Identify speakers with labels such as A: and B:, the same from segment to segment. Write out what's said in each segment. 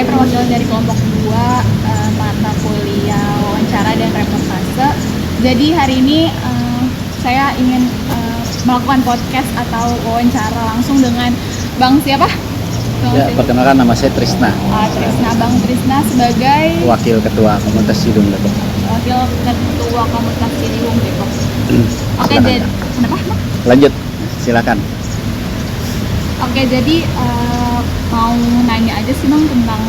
A: saya perwakilan dari kelompok 2 mata kuliah wawancara dan reportase. Jadi hari ini saya ingin melakukan podcast atau wawancara langsung dengan Bang siapa?
B: Ya, perkenalkan nama saya Trisna.
A: Bang Trisna sebagai
B: Wakil Ketua Komunitas Ciliwung Depok.
A: Wakil Ketua Komunitas Ciliwung Depok. Oke, jadi kenapa?
B: Lanjut, silakan.
A: Oke, jadi mau nanya aja sih Bang tentang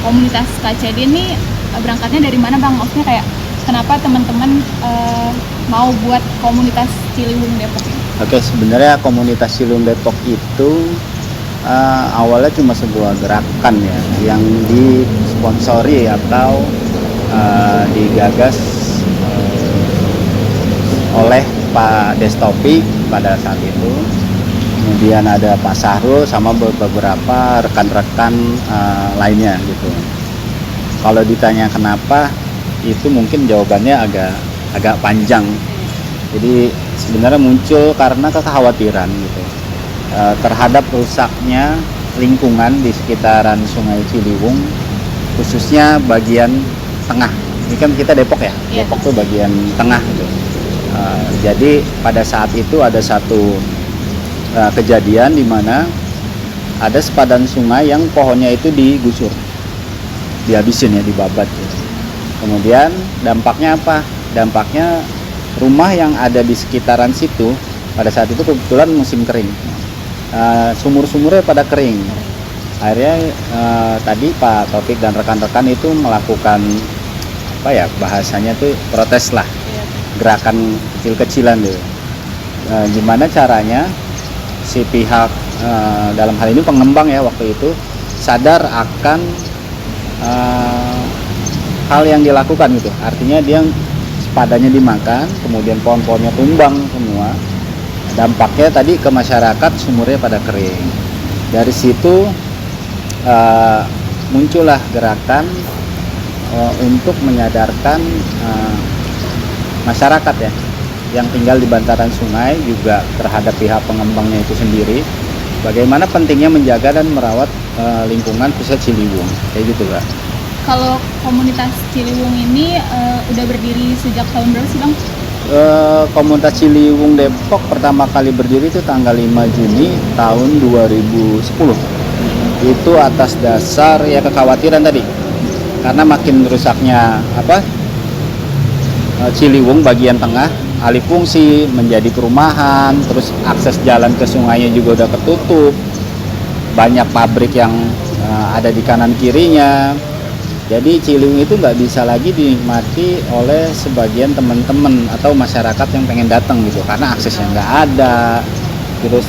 A: komunitas KCD ini berangkatnya dari mana Bang? Maksudnya kayak kenapa teman-teman mau buat komunitas Ciliwung Depok ini?
B: Oke, sebenarnya komunitas Ciliwung Depok itu awalnya cuma sebuah gerakan ya yang disponsori atau digagas oleh Pak Destopi pada saat itu. Kemudian ada Pak Sahrul sama beberapa rekan-rekan lainnya gitu. Kalau ditanya kenapa, itu mungkin jawabannya agak panjang. Jadi sebenarnya muncul karena kekhawatiran gitu terhadap rusaknya lingkungan di sekitaran Sungai Ciliwung, khususnya bagian tengah. Ini kan kita Depok ya, Depok tuh bagian tengah gitu. Jadi pada saat itu ada satu kejadian di mana ada sepadan sungai yang pohonnya itu digusur, dihabisin ya, dibabat gitu. Kemudian dampaknya apa? Dampaknya rumah yang ada di sekitaran situ pada saat itu kebetulan musim kering, sumur-sumurnya pada kering. Akhirnya tadi Pak Taufik dan rekan-rekan itu melakukan bahasanya tuh protes lah, gerakan kecil-kecilan tuh. Gimana caranya si pihak dalam hal ini pengembang ya waktu itu sadar akan hal yang dilakukan gitu. Artinya dia sepadannya dimakan, kemudian pohon-pohonnya tumbang semua. Dampaknya tadi ke masyarakat, sumurnya pada kering. Dari situ muncullah gerakan untuk menyadarkan masyarakat ya yang tinggal di bantaran sungai, juga terhadap pihak pengembangnya itu sendiri, bagaimana pentingnya menjaga dan merawat lingkungan pusat Ciliwung, kayak gitu Kak.
A: Kalau komunitas Ciliwung ini udah berdiri sejak tahun berapa sih Bang?
B: Komunitas Ciliwung Depok pertama kali berdiri itu tanggal 5 Juni tahun 2010. Itu atas dasar ya kekhawatiran tadi, karena makin rusaknya Ciliwung bagian tengah, alih fungsi menjadi perumahan, terus akses jalan ke sungainya juga udah ketutup, banyak pabrik yang ada di kanan kirinya. Jadi Ciliwung itu nggak bisa lagi dinikmati oleh sebagian teman-teman atau masyarakat yang pengen datang gitu, karena aksesnya nggak ada. Terus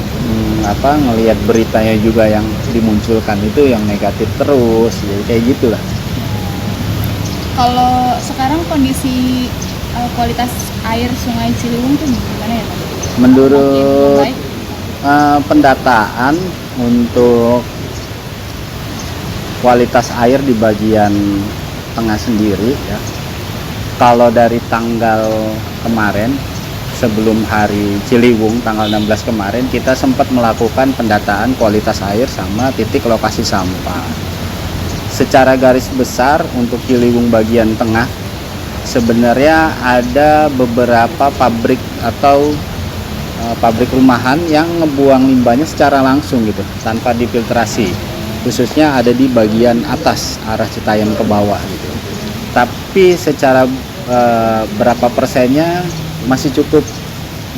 B: ngelihat beritanya juga yang dimunculkan itu yang negatif terus, jadi kayak gitulah.
A: Kalau sekarang kondisi kualitas air Sungai Ciliwung tuh gimana ya Bang?
B: Menurut pendataan untuk kualitas air di bagian tengah sendiri ya, kalau dari tanggal kemarin sebelum hari Ciliwung tanggal 16 kemarin kita sempat melakukan pendataan kualitas air sama titik lokasi sampah. Secara garis besar untuk Ciliwung bagian tengah sebenarnya ada beberapa pabrik atau pabrik rumahan yang ngebuang limbahnya secara langsung gitu tanpa difiltrasi, khususnya ada di bagian atas arah Citayam ke bawah gitu. Tapi secara berapa persennya masih cukup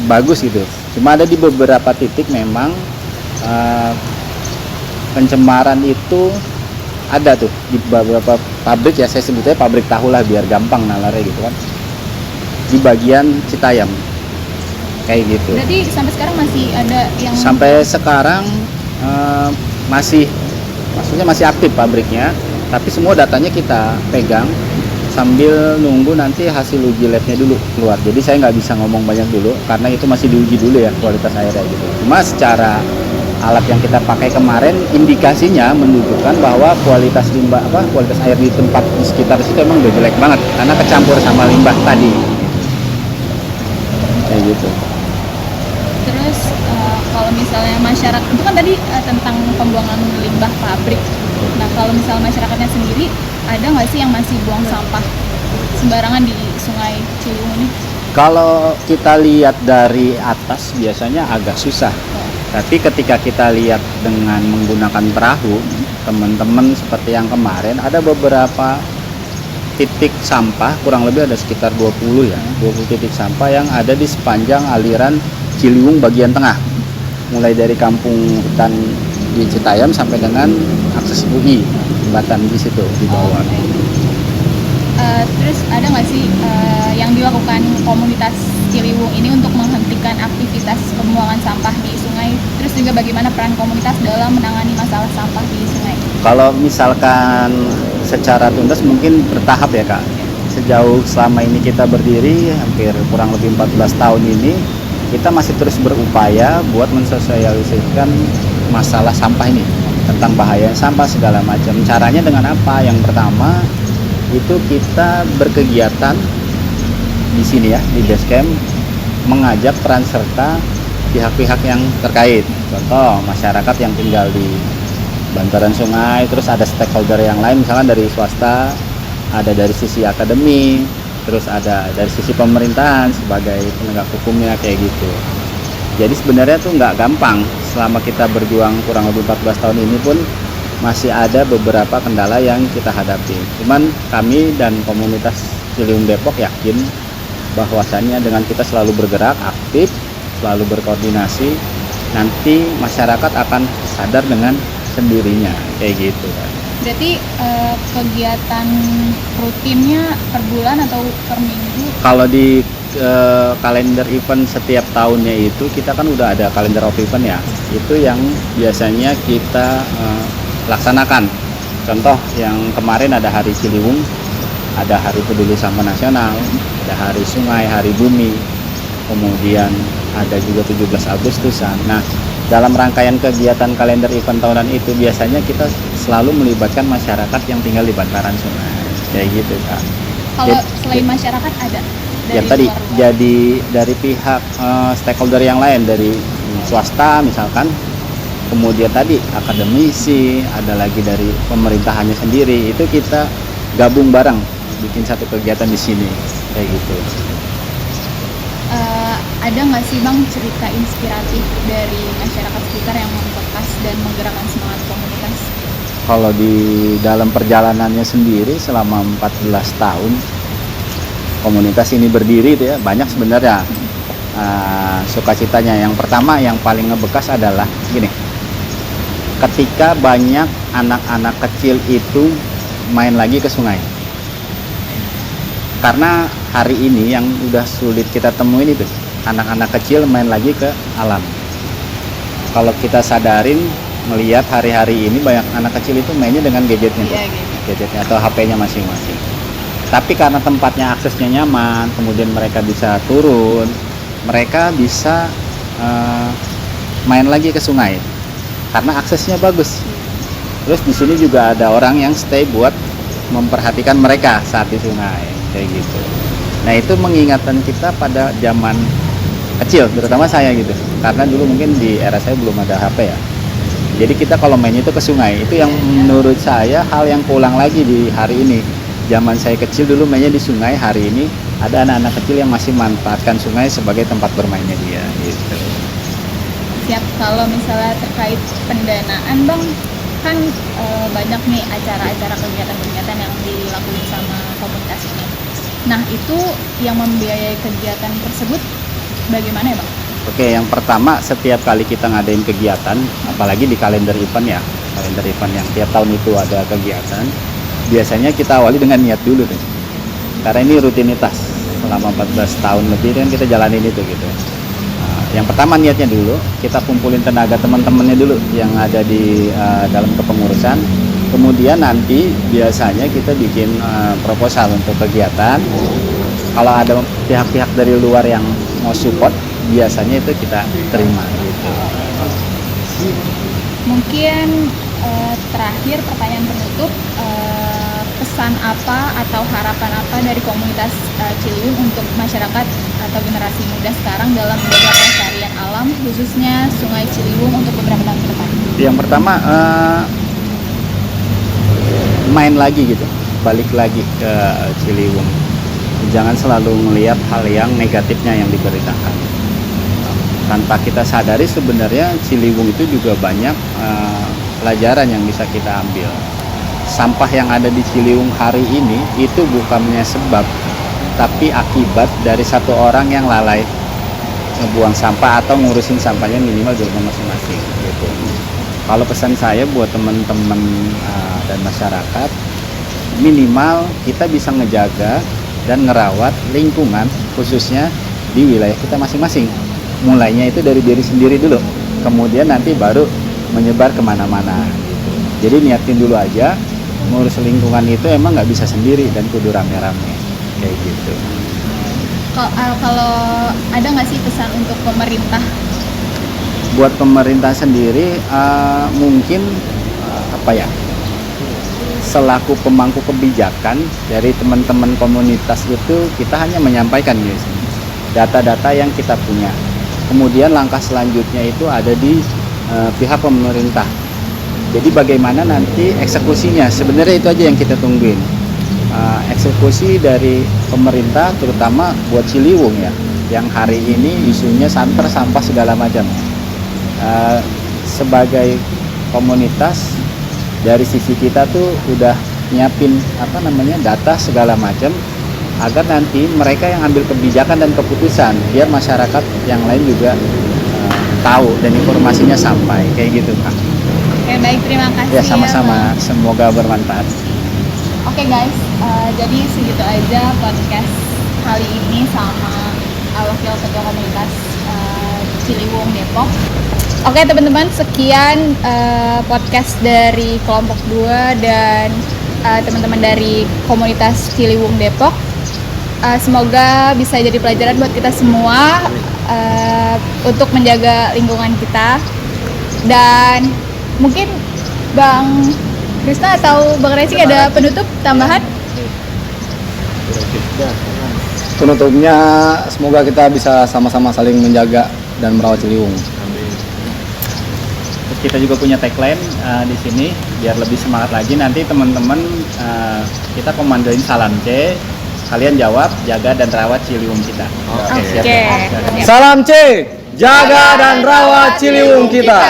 B: bagus gitu. Cuma ada di beberapa titik memang pencemaran itu ada tuh di beberapa pabrik ya, saya sebutnya pabrik tahu lah biar gampang nalarnya gitu kan, di bagian Citayam kayak gitu.
A: Berarti sampai sekarang masih ada yang
B: sampai sekarang maksudnya masih aktif pabriknya, tapi semua datanya kita pegang sambil nunggu nanti hasil uji labnya dulu keluar. Jadi saya nggak bisa ngomong banyak dulu karena itu masih diuji dulu ya kualitas airnya gitu. Cuma secara alat yang kita pakai kemarin indikasinya menunjukkan bahwa kualitas kualitas air di tempat di sekitar situ emang udah jelek banget karena kecampur sama limbah tadi kayak gitu.
A: Terus kalau misalnya masyarakat itu kan tadi tentang pembuangan limbah pabrik, Nah, kalau misal masyarakatnya sendiri, ada nggak sih yang masih buang sampah sembarangan di Sungai Ciliwung ini?
B: Kalau kita lihat dari atas biasanya agak susah. Tapi ketika kita lihat dengan menggunakan perahu, teman-teman seperti yang kemarin ada beberapa titik sampah, kurang lebih ada sekitar 20 ya, 20 titik sampah yang ada di sepanjang aliran Ciliwung bagian tengah. Mulai dari kampung hutan di Citayam sampai dengan akses UI, jembatan di situ di bawah.
A: Terus ada nggak sih yang dilakukan komunitas Ciliwung ini untuk menghentikan aktivitas pembuangan sampah di sungai? Terus juga bagaimana peran komunitas dalam menangani masalah sampah di sungai?
B: Kalau misalkan secara tuntas mungkin bertahap ya Kak. Sejauh selama ini kita berdiri hampir kurang lebih 14 tahun ini, kita masih terus berupaya buat mensosialisasikan masalah sampah ini, tentang bahaya sampah segala macam. Caranya dengan apa? Yang pertama itu kita berkegiatan di sini ya, di Basecamp, mengajak peran serta pihak-pihak yang terkait. Contoh masyarakat yang tinggal di bantaran sungai, terus ada stakeholder yang lain misalnya dari swasta, ada dari sisi akademi, terus ada dari sisi pemerintahan sebagai penegak hukumnya, kayak gitu. Jadi sebenarnya tuh nggak gampang. Selama kita berjuang kurang lebih 14 tahun ini pun masih ada beberapa kendala yang kita hadapi. Cuman kami dan komunitas Ciliwung Depok yakin bahwasannya dengan kita selalu bergerak aktif, selalu berkoordinasi, nanti masyarakat akan sadar dengan sendirinya, kayak gitu kan.
A: Berarti kegiatan rutinnya per bulan atau per minggu?
B: Kalau di kalender event setiap tahunnya itu kita kan udah ada kalender of event ya, itu yang biasanya kita laksanakan. Contoh yang kemarin ada Hari Ciliwung, ada Hari Peduli Sampah Nasional, ada Hari Sungai, Hari Bumi, kemudian ada juga 17 Agustusan. Nah, dalam rangkaian kegiatan kalender event tahunan itu biasanya kita selalu melibatkan masyarakat yang tinggal di bantaran sungai, kayak gitu Kak.
A: Kalau selain masyarakat ada
B: Ya tadi jadi dari pihak stakeholder yang lain, dari swasta misalkan, kemudian tadi akademisi, ada lagi dari pemerintahannya sendiri, itu kita gabung bareng bikin satu kegiatan di sini, kayak gitu.
A: Ada nggak sih Bang cerita inspiratif dari masyarakat sekitar yang membekas dan menggerakkan semangat komunitas?
B: Kalau di dalam perjalanannya sendiri selama 14 tahun komunitas ini berdiri itu ya, banyak sebenarnya sukacitanya. Yang pertama yang paling ngebekas adalah gini, ketika banyak anak-anak kecil itu main lagi ke sungai. Karena hari ini yang udah sulit kita temuin itu anak-anak kecil main lagi ke alam. Kalau kita sadarin melihat hari-hari ini banyak anak kecil itu mainnya dengan gadgetnya, gadgetnya atau HP-nya masing-masing. Tapi karena tempatnya aksesnya nyaman, kemudian mereka bisa turun, mereka bisa main lagi ke sungai karena aksesnya bagus. Terus di sini juga ada orang yang stay buat memperhatikan mereka saat di sungai, kayak gitu. Nah itu mengingatkan kita pada zaman kecil, terutama saya gitu, karena dulu mungkin di era saya belum ada HP ya. Jadi kita kalau main itu ke sungai, itu yang menurut saya hal yang keulang lagi di hari ini. Zaman saya kecil dulu mainnya di sungai, hari ini ada anak-anak kecil yang masih manfaatkan sungai sebagai tempat bermainnya dia gitu.
A: Siap. Kalau misalnya terkait pendanaan Bang, kan banyak nih acara-acara kegiatan-kegiatan yang dilakukan sama komunitas ini. Nah itu yang membiayai kegiatan tersebut bagaimana ya Bang?
B: Oke, yang pertama setiap kali kita ngadain kegiatan, apalagi di kalender event ya, kalender event yang tiap tahun itu ada kegiatan, biasanya kita awali dengan niat dulu tuh. Karena ini rutinitas selama 14 tahun lebih kan kita jalanin itu gitu. Nah, yang pertama niatnya dulu, kita kumpulin tenaga teman-temannya dulu yang ada di dalam kepengurusan. Kemudian nanti biasanya kita bikin proposal untuk kegiatan. Kalau ada pihak-pihak dari luar yang mau support, biasanya itu kita terima gitu.
A: Mungkin terakhir pertanyaan penutup, pesan apa atau harapan apa dari komunitas Ciliwung untuk masyarakat atau generasi muda sekarang dalam menjaga pelestarian alam, khususnya Sungai Ciliwung untuk beberapa tahun ke depan?
B: Yang pertama main lagi gitu, balik lagi ke Ciliwung. Jangan selalu melihat hal yang negatifnya yang diberitakan. Tanpa kita sadari sebenarnya Ciliwung itu juga banyak pelajaran yang bisa kita ambil. Sampah yang ada di Ciliwung hari ini itu bukannya sebab, tapi akibat dari satu orang yang lalai ngebuang sampah atau ngurusin sampahnya minimal di rumah masing-masing gitu. Kalau pesan saya buat teman-teman dan masyarakat, minimal kita bisa ngejaga dan ngerawat lingkungan khususnya di wilayah kita masing-masing. Mulainya itu dari diri sendiri dulu, kemudian nanti baru menyebar kemana-mana gitu. Jadi niatin dulu aja, ngurus lingkungan itu emang nggak bisa sendiri dan kudu rame-rame kayak gitu.
A: Kalau ada nggak sih pesan untuk pemerintah?
B: Buat pemerintah sendiri mungkin selaku pemangku kebijakan dari teman-teman komunitas itu kita hanya menyampaikan guys data-data yang kita punya. Kemudian langkah selanjutnya itu ada di pihak pemerintah. Jadi bagaimana nanti eksekusinya, sebenarnya itu aja yang kita tungguin. Eksekusi dari pemerintah terutama buat Ciliwung ya, yang hari ini isunya santer sampah segala macam. Sebagai komunitas dari sisi kita tuh udah nyiapin data segala macam agar nanti mereka yang ambil kebijakan dan keputusan biar masyarakat yang lain juga tahu dan informasinya sampai kayak gitu Kak.
A: Oke, baik, terima kasih
B: ya sama-sama, semoga bermanfaat.
A: Oke guys, jadi segitu aja podcast kali ini sama wakil ketua komunitas Ciliwung Depok. Oke teman-teman, sekian podcast dari kelompok 2 dan teman-teman dari komunitas Ciliwung Depok. Semoga bisa jadi pelajaran buat kita semua untuk menjaga lingkungan kita. Dan mungkin Bang Krista atau Bang Resi ada penutup tambahan?
C: Penutupnya semoga kita bisa sama-sama saling menjaga dan merawat Ciliwung.
B: Terus kita juga punya tagline di sini biar lebih semangat lagi. Nanti teman-teman kita komandoin salam C, kalian jawab jaga dan rawat Ciliwung kita.
A: Oke.
B: Siap.
C: Salam C, jaga dan rawat Ciliwung kita.